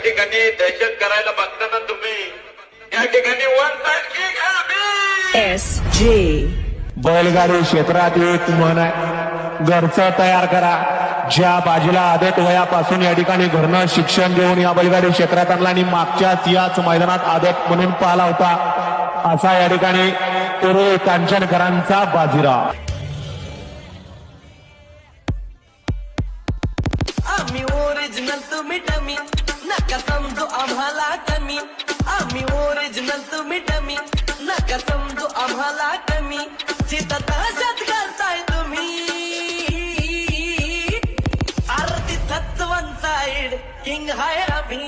ठिकाणी दहशत करायला बघताना तुम्ही या ठिकाणी वन साइड किक SJ बैलगाडी क्षेत्रात एक म्हण आहे, घरचं तयार करा. ज्या बाजूला आदत वयापासून या ठिकाणी घरनं शिक्षण घेऊन या बैलगाडी क्षेत्रात आणला आणि मागच्याच याच मैदानात आदत म्हणून पाहिला होता, असा या ठिकाणी कुरुळ कांचनकरांचा बाजीराव. आम्ही ओरिजिनल तुम्ही डमी, नका समजू आम्हाला कमी. आम्ही ओरिजिनल तुम्ही डमी, नका समजू आम्हाला कमी. जिथं तशात करताय तुम्ही आरती थच वन साइड किंग हाय आम्ही.